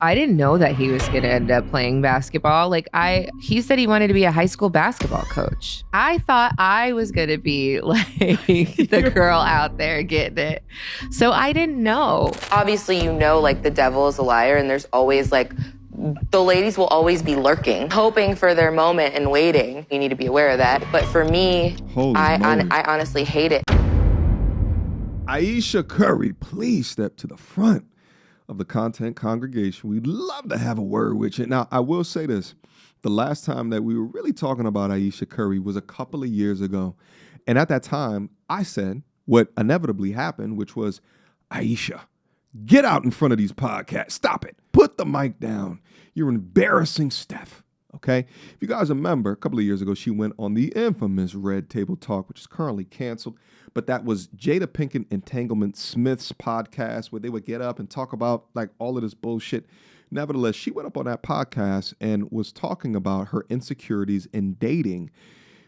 I didn't know that he was going to end up playing basketball. He said he wanted to be a high school basketball coach. I thought I was going to be like the girl out there getting it. So I didn't know. Obviously, like the devil is a liar, and there's always the ladies will always be lurking, hoping for their moment and waiting. You need to be aware of that. But for me, I honestly hate it. Ayesha Curry, please step to the front of the content congregation. We'd love to have a word with you. Now, I will say this. The last time that we were really talking about Ayesha Curry was a couple of years ago. And at that time, I said what inevitably happened, which was, Ayesha, get out in front of these podcasts. Stop it. Put the mic down. You're embarrassing Steph. Okay? If you guys remember, a couple of years ago, she went on the infamous Red Table Talk, which is currently canceled. But that was Jada Pinkett Entanglement Smith's podcast where they would get up and talk about all of this bullshit. Nevertheless, she went up on that podcast and was talking about her insecurities in dating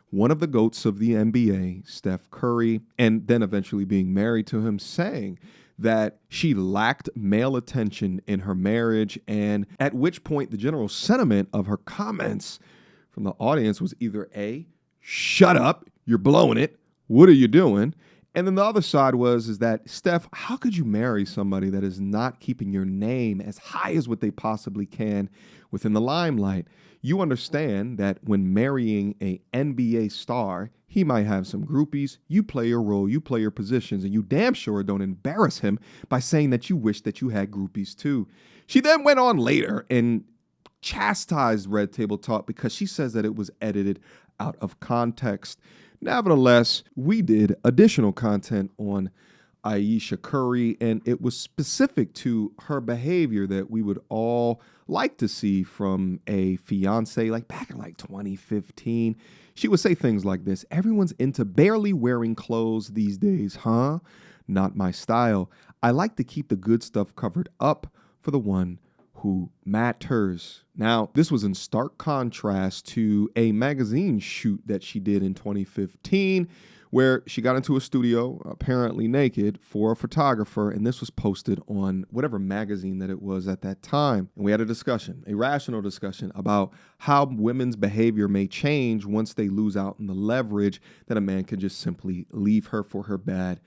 one of the GOATs of the NBA, Steph Curry, and then eventually being married to him, saying that she lacked male attention in her marriage, and at which point the general sentiment of her comments from the audience was either A, shut up, you're blowing it, what are you doing? And then the other side is that, Steph, how could you marry somebody that is not keeping your name as high as what they possibly can within the limelight? You understand that when marrying a NBA star, he might have some groupies. You play your role, you play your positions, and you damn sure don't embarrass him by saying that you wish that you had groupies too. She then went on later and chastised Red Table Talk because she says that it was edited out of context. Nevertheless, we did additional content on Ayesha Curry, and it was specific to her behavior that we would all like to see from a fiance, back in 2015. She would say things like this: everyone's into barely wearing clothes these days, huh? Not my style. I like to keep the good stuff covered up for the one who matters. Now, this was in stark contrast to a magazine shoot that she did in 2015, where she got into a studio, apparently naked, for a photographer, and this was posted on whatever magazine that it was at that time. And we had a discussion, a rational discussion, about how women's behavior may change once they lose out on the leverage that a man can just simply leave her for her bad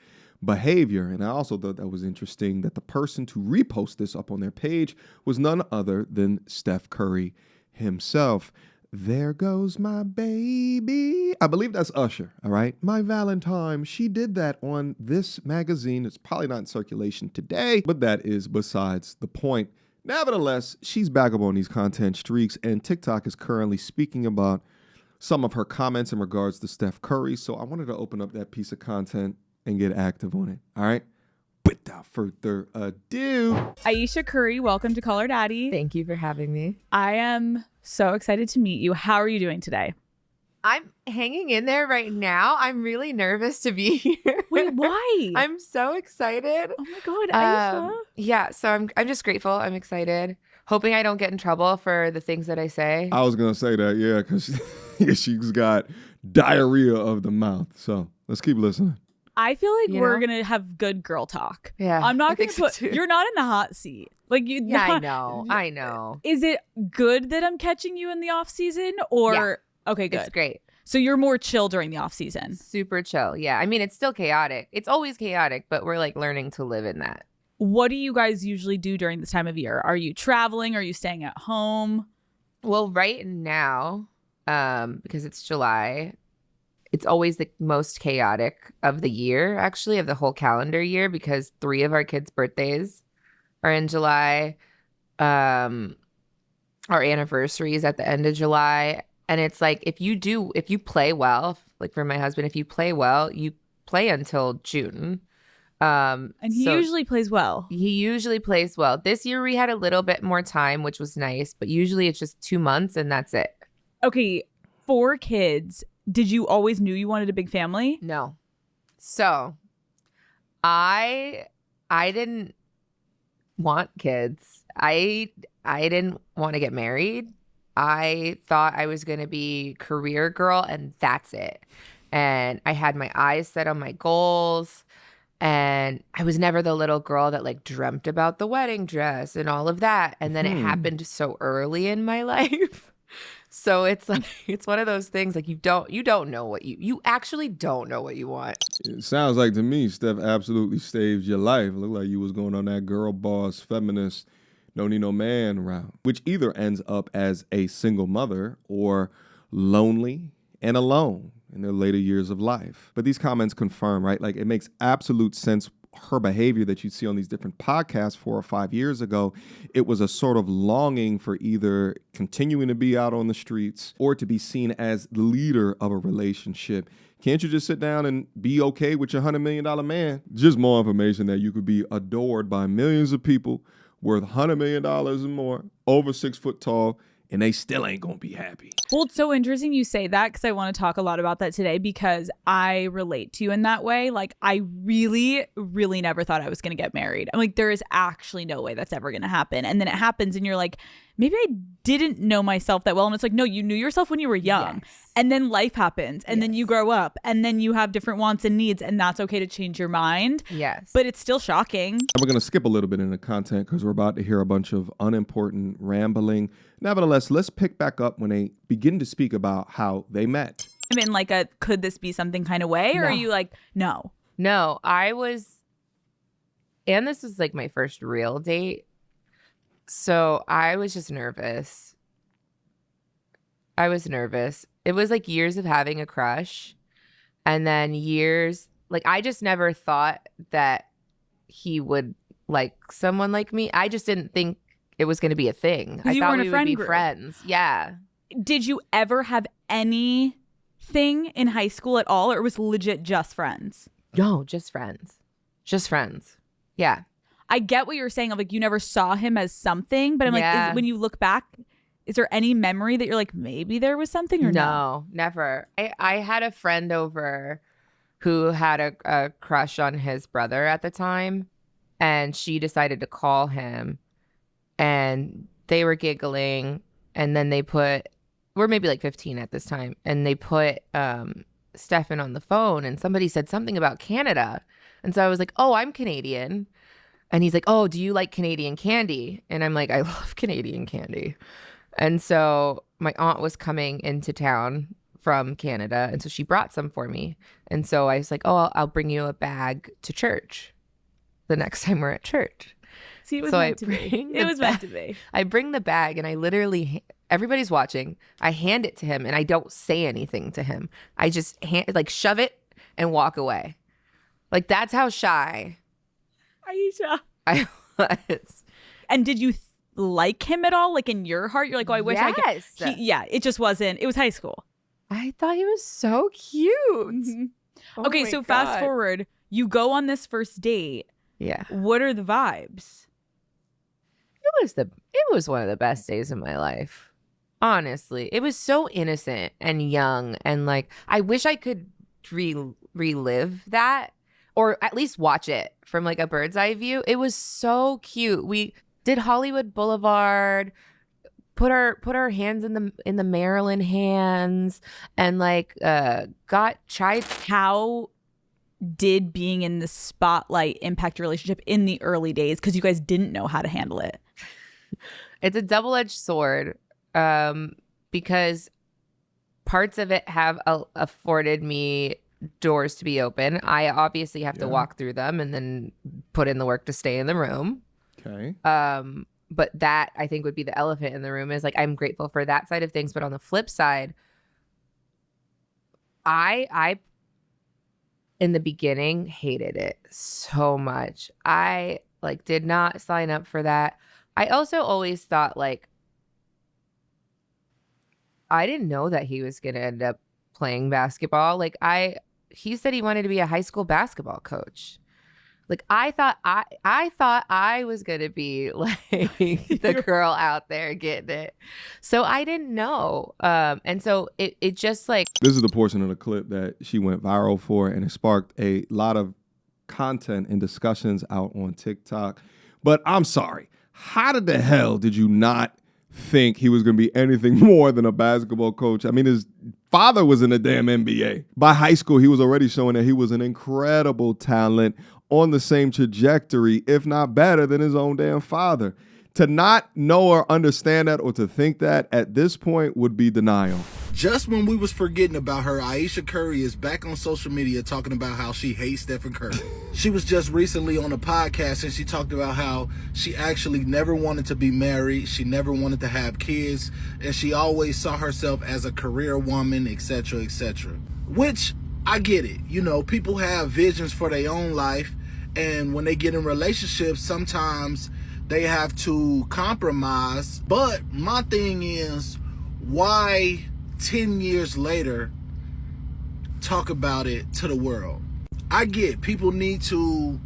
behavior. And I also thought that was interesting that the person to repost this up on their page was none other than Steph Curry himself. There goes my baby. I believe that's Usher, all right? My Valentine. She did that on this magazine. It's probably not in circulation today, but that is besides the point. Nevertheless, she's back up on these content streaks, and TikTok is currently speaking about some of her comments in regards to Steph Curry. So I wanted to open up that piece of content and get active on it. All right? Without further ado, Ayesha Curry, welcome to Call Her Daddy. Thank you for having me. I am so excited to meet you. How are you doing today? I'm hanging in there right now. I'm really nervous to be here. Wait, why? I'm so excited. Oh my God, Ayesha. Yeah, so I'm just grateful. I'm excited. Hoping I don't get in trouble for the things that I say. I was going to say that, yeah, because she's got diarrhea of the mouth. So let's keep listening. I feel like we're going to have good girl talk. Yeah. I'm not going to put, you're not in the hot seat. I know. Is it good that I'm catching you in the off season or? Yeah. Okay, good. It's great. So you're more chill during the off season. Super chill. Yeah. I mean, it's still chaotic. It's always chaotic, but we're learning to live in that. What do you guys usually do during this time of year? Are you traveling? Are you staying at home? Well, right now, because it's July, it's always the most chaotic of the year, actually, of the whole calendar year, because 3 of our kids' birthdays are in July. Our anniversary is at the end of July. And it's if you play well, for my husband, if you play well, you play until June. And he usually plays well. He usually plays well. This year we had a little bit more time, which was nice, but usually it's just 2 months and that's it. Okay, 4 kids. Did you always knew you wanted a big family? No. So I didn't want kids. I didn't want to get married. I thought I was going to be career girl and that's it. And I had my eyes set on my goals. And I was never the little girl that like dreamt about the wedding dress and all of that. And then it happened so early in my life. So it's like, it's one of those things like you don't know what you actually don't know what you want. It sounds like to me, Steph absolutely saved your life. It looked like you was going on that girl boss, feminist, don't need no man route, which either ends up as a single mother or lonely and alone in their later years of life. But these comments confirm, right? Like it makes absolute sense. Her behavior that you see on these different podcasts 4 or 5 years ago, it was a sort of longing for either continuing to be out on the streets or to be seen as the leader of a relationship. Can't you just sit down and be okay with your $100 million man? Just more information that you could be adored by millions of people worth $100 million and more, over 6 foot tall, and they still ain't gonna be happy. Well, it's so interesting you say that because I want to talk a lot about that today because I relate to you in that way. Like, I really, really never thought I was going to get married. I'm like, there is actually no way that's ever going to happen. And then it happens and you're like, maybe I didn't know myself that well. And it's like, no, you knew yourself when you were young. Yes. And then life happens and then you grow up and then you have different wants and needs and that's okay to change your mind. Yes. But it's still shocking. We're going to skip a little bit in the content because we're about to hear a bunch of unimportant rambling. Nevertheless, let's pick back up when they begin to speak about how they met. I mean, like could this be something kind of way? Or are you like, no? No, and this was like my first real date. So I was just nervous. I was nervous. It was like years of having a crush. And then years, like I just never thought that he would like someone like me. I just didn't think it was going to be a thing. I thought we would be friends. Yeah. Did you ever have anything in high school at all, or it was legit just friends? No, just friends. Just friends. Yeah. I get what you're saying of like you never saw him as something, but I'm like, when you look back, is there any memory that you're like, maybe there was something or no? No, never. I had a friend over who had a crush on his brother at the time, and she decided to call him, and they were giggling, and then we're maybe like 15 at this time, and they put Stephen on the phone, and somebody said something about Canada. And so I was like, oh, I'm Canadian. And he's like, oh, do you like Canadian candy? And I'm like, I love Canadian candy. And so my aunt was coming into town from Canada, and so she brought some for me. And so I was like, oh, I'll bring you a bag to church the next time we're at church. See, it was meant to be. It was meant to be. I bring the bag, and I literally, everybody's watching. I hand it to him, and I don't say anything to him. I just shove it and walk away. Like, that's how shy Ayesha I was. And did you like him at all? Like in your heart, you're like, oh, I wish I could. Yeah, it just wasn't. It was high school. I thought he was so cute. Mm-hmm. Oh okay, so fast forward. You go on this first date. Yeah. What are the vibes? It was one of the best days of my life. Honestly, it was so innocent and young, and like I wish I could relive that, or at least watch it from like a bird's eye view. It was so cute. We did Hollywood Boulevard, put our hands in the Maryland hands, and like got chai. How did being in the spotlight impact your relationship in the early days? Because you guys didn't know how to handle it. It's a double-edged sword, because parts of it have afforded me doors to be open. I obviously have to walk through them and then put in the work to stay in the room. Okay. But that I think would be the elephant in the room, is like I'm grateful for that side of things. But on the flip side, I in the beginning hated it so much. I like did not sign up for that. I also always thought like I didn't know that he was going to end up playing basketball. Like he said he wanted to be a high school basketball coach. Like I thought I was going to be like the girl out there getting it. So I didn't know. And so it just like. This is the portion of the clip that she went viral for, and it sparked a lot of content and discussions out on TikTok. But I'm sorry. How the hell did you not think he was going to be anything more than a basketball coach? I mean, his father was in the damn NBA. By high school, he was already showing that he was an incredible talent on the same trajectory, if not better, than his own damn father. To not know or understand that or to think that at this point would be denial. Just when we was forgetting about her, Ayesha Curry is back on social media talking about how she hates Stephen Curry. She was just recently on a podcast and she talked about how she actually never wanted to be married. She never wanted to have kids. And she always saw herself as a career woman, etc., etc. Which, I get it. You know, people have visions for their own life. And when they get in relationships, sometimes they have to compromise. But my thing is, why 10 years later talk about it to the world? I get people need to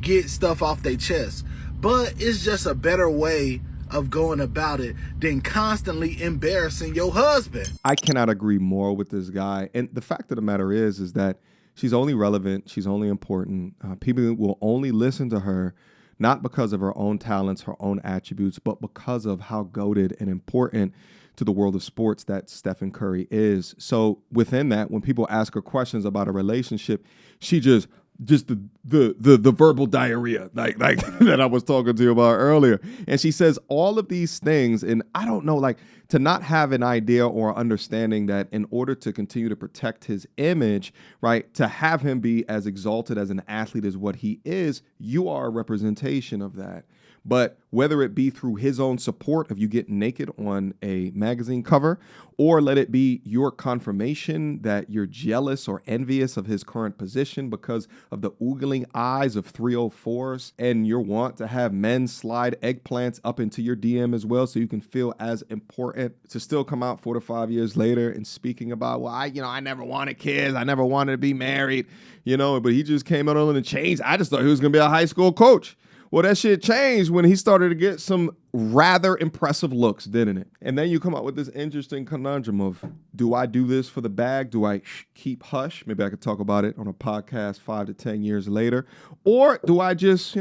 get stuff off their chest, but it's just a better way of going about it than constantly embarrassing your husband. I cannot agree more with this guy. And the fact of the matter is that she's only relevant, she's only important. People will only listen to her not because of her own talents, her own attributes, but because of how goated and important to the world of sports that Stephen Curry is. So within that, when people ask her questions about a relationship, she just the verbal diarrhea like that I was talking to you about earlier. And she says all of these things, and I don't know, like, to not have an idea or understanding that in order to continue to protect his image, right, to have him be as exalted as an athlete as what he is, you are a representation of that. But whether it be through his own support of you getting naked on a magazine cover, or let it be your confirmation that you're jealous or envious of his current position because of the oogling eyes of 304s, and your want to have men slide eggplants up into your DM as well so you can feel as important, to still come out 4 to 5 years later and speaking about, well, I never wanted kids, I never wanted to be married, but he just came out on the change. I just thought he was going to be a high school coach. Well, that shit changed when he started to get some rather impressive looks, didn't it? And then you come up with this interesting conundrum of, do I do this for the bag? Do I keep hush? Maybe I could talk about it on a podcast 5 to 10 years later. Or do I just,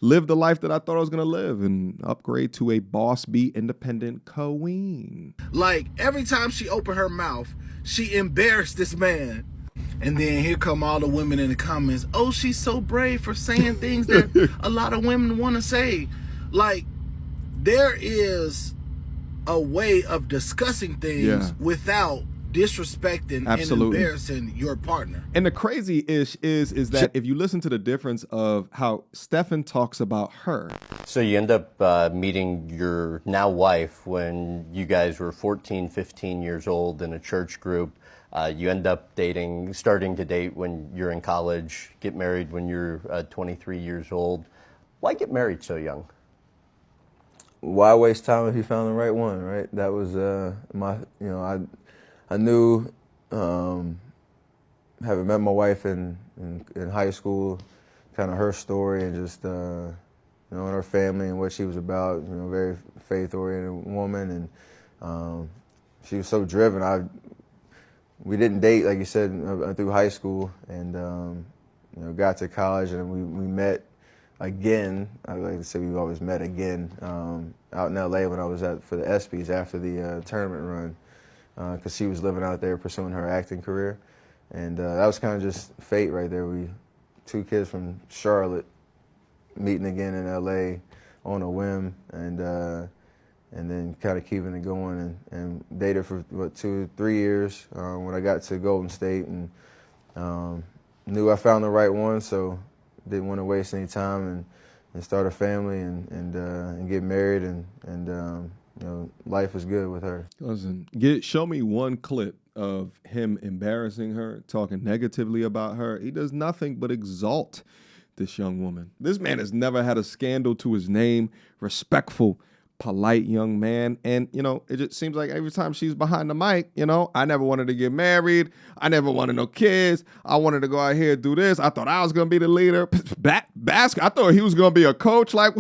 live the life that I thought I was going to live and upgrade to a boss be independent queen? Like, every time she opened her mouth, she embarrassed this man. And then here come all the women in the comments. Oh, she's so brave for saying things that a lot of women want to say. Like, there is a way of discussing things without disrespecting and embarrassing your partner. And the crazy is that if you listen to the difference of how Stephen talks about her. So you end up meeting your now wife when you guys were 14, 15 years old in a church group. You end up starting to date when you're in college, get married when you're 23 years old. Why get married so young? Why waste time if you found the right one, right? That was I knew, having met my wife in high school, kind of her story and just, and her family and what she was about, very faith-oriented woman. And she was so driven. We didn't date, like you said, through high school, and got to college, and we met again. I like to say we've always met again out in LA when I was for the ESPYs after the tournament run, because she was living out there pursuing her acting career, and that was kind of just fate right there. We 2 kids from Charlotte meeting again in LA on a whim, and then kind of keeping it going and dated for, 2-3 years when I got to Golden State, and knew I found the right one, so didn't want to waste any time and start a family and get married, and life is good with her. Listen, show me one clip of him embarrassing her, talking negatively about her. He does nothing but exalt this young woman. This man has never had a scandal to his name, respectful, polite young man. And, it just seems like every time she's behind the mic, I never wanted to get married. I never wanted no kids. I wanted to go out here and do this. I thought I was going to be the leader. I thought he was going to be a coach. Like,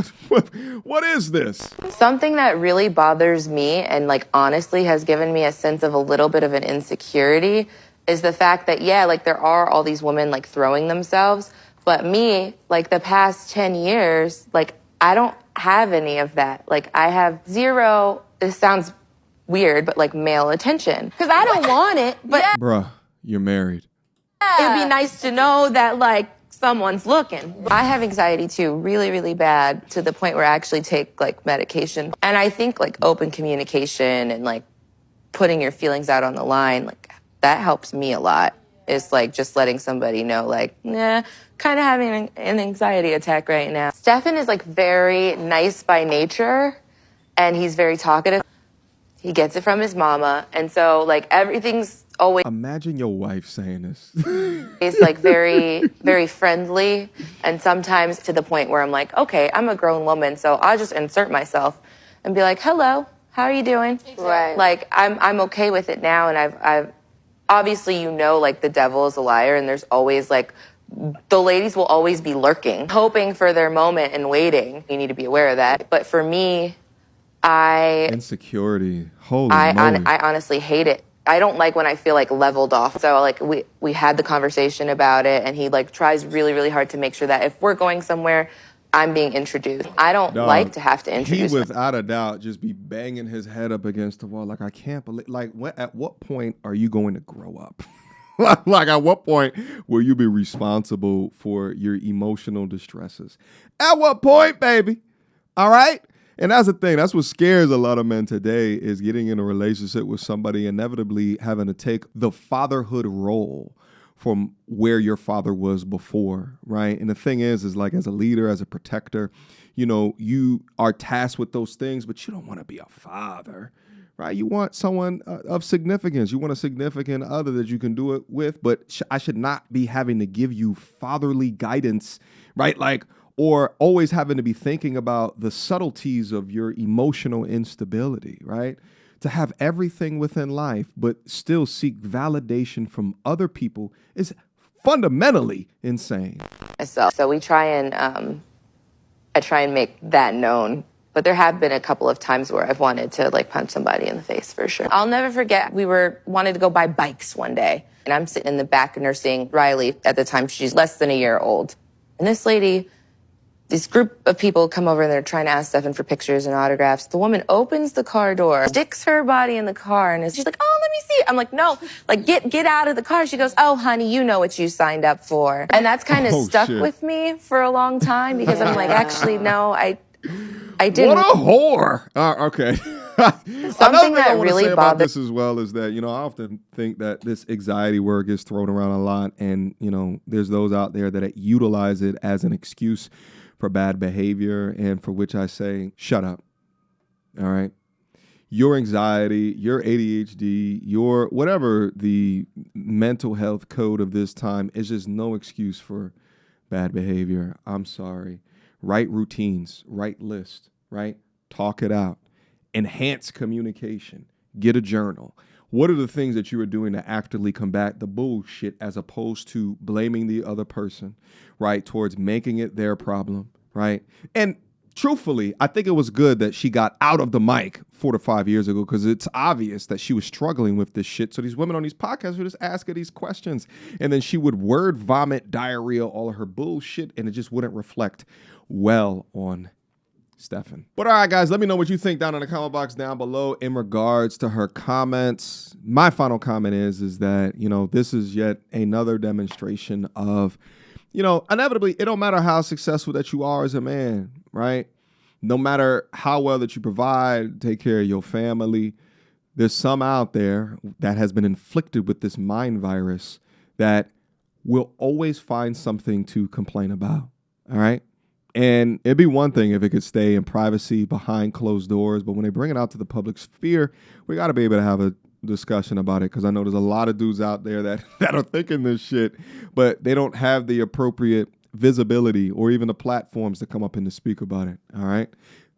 what is this? Something that really bothers me and honestly has given me a sense of a little bit of an insecurity is the fact that, there are all these women throwing themselves. But me, the past 10 years, I don't have any of that. I have zero, this sounds weird, but male attention. Because I don't want it, but Bruh, you're married. it'd be nice to know that someone's looking. I have anxiety too, really, really bad, to the point where I actually take like medication. And I think like open communication and like putting your feelings out on the line, like that helps me a lot. It's like just letting somebody know like, nah, kind of having an anxiety attack right now. Stephen is like very nice by nature and he's very talkative. He gets it from his mama. And so like everything's always... Imagine your wife saying this. It's like very, very friendly. And sometimes to the point where I'm like, okay, I'm a grown woman, so I'll just insert myself and be like, hello, how are you doing? Exactly. Right. Like I'm okay with it now. And I've obviously, you know, like the devil is a liar and there's always like, the ladies will always be lurking, hoping for their moment and waiting. You need to be aware of that. But for me, insecurity. Holy moly. I honestly hate it. I don't like when I feel like leveled off. So like we had the conversation about it and he like tries really, really hard to make sure that if we're going somewhere, I'm being introduced. I don't like to have to introduce. He without a doubt just be banging his head up against the wall. Like, I can't believe, like, at what point are you going to grow up? Like, at what point will you be responsible for your emotional distresses? At what point, baby? All right? And that's the thing. That's what scares a lot of men today, is getting in a relationship with somebody, inevitably having to take the fatherhood role from where your father was before, right? And the thing is like, as a leader, as a protector, you know, you are tasked with those things, but you don't want to be a father, right? You want someone of significance. You want a significant other that you can do it with, but I should not be having to give you fatherly guidance, right? Like, or always having to be thinking about the subtleties of your emotional instability, right? To have everything within life, but still seek validation from other people is fundamentally insane. So we try and, I try and make that known. But there have been a couple of times where I've wanted to like punch somebody in the face for sure. I'll never forget, we wanted to go buy bikes one day. And I'm sitting in the back nursing Riley. At the time, she's less than a year old. And this group of people come over and they're trying to ask Stephen for pictures and autographs. The woman opens the car door, sticks her body in the car, and she's like, oh, let me see. I'm like, no, like get out of the car. She goes, oh, honey, you know what you signed up for. And that's kind of stuck with me for a long time because I'm like, actually, no, I didn't. What a whore. Okay. Something that really bothered this as well is that, you know, I often think that this anxiety word gets thrown around a lot. And, you know, there's those out there that utilize it as an excuse for bad behavior, and for which I say, shut up. All right. Your anxiety, your ADHD, your whatever the mental health code of this time is just no excuse for bad behavior. I'm sorry. Write routines, write lists, right? Talk it out. Enhance communication. Get a journal. What are the things that you are doing to actively combat the bullshit as opposed to blaming the other person, right? Towards making it their problem, right? And truthfully, I think it was good that she got out of the mic 4 to 5 years ago, because it's obvious that she was struggling with this shit. So these women on these podcasts would just ask her these questions, and then she would word vomit, diarrhea, all of her bullshit, and it just wouldn't reflect well on Stephen. But all right, guys, let me know what you think down in the comment box down below in regards to her comments. My final comment is that, you know, this is yet another demonstration of, you know, inevitably, it don't matter how successful that you are as a man, right? No matter how well that you provide, take care of your family, there's some out there that has been inflicted with this mind virus that will always find something to complain about, all right? And it'd be one thing if it could stay in privacy behind closed doors, but when they bring it out to the public sphere, we got to be able to have a discussion about it, because I know there's a lot of dudes out there that are thinking this shit, but they don't have the appropriate visibility or even the platforms to come up and to speak about it, all right?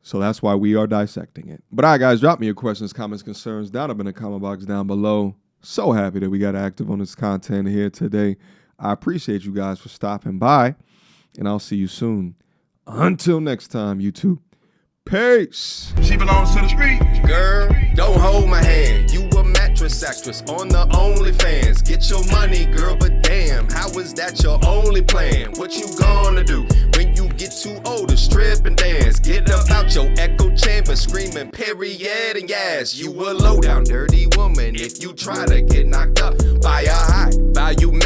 So that's why we are dissecting it. But all right, guys, drop me your questions, comments, concerns down up in the comment box down below. So happy that we got active on this content here today. I appreciate you guys for stopping by, and I'll see you soon. Until next time, YouTube. Peace. She belongs to the street. Girl, don't hold my hand. You a mattress actress on the OnlyFans. Get your money, girl, but damn, how is that your only plan? What you gonna do when you get too old to strip and dance? Get up out your echo chamber screaming period and yes. You a low down dirty woman if you try to get knocked up by a high value man.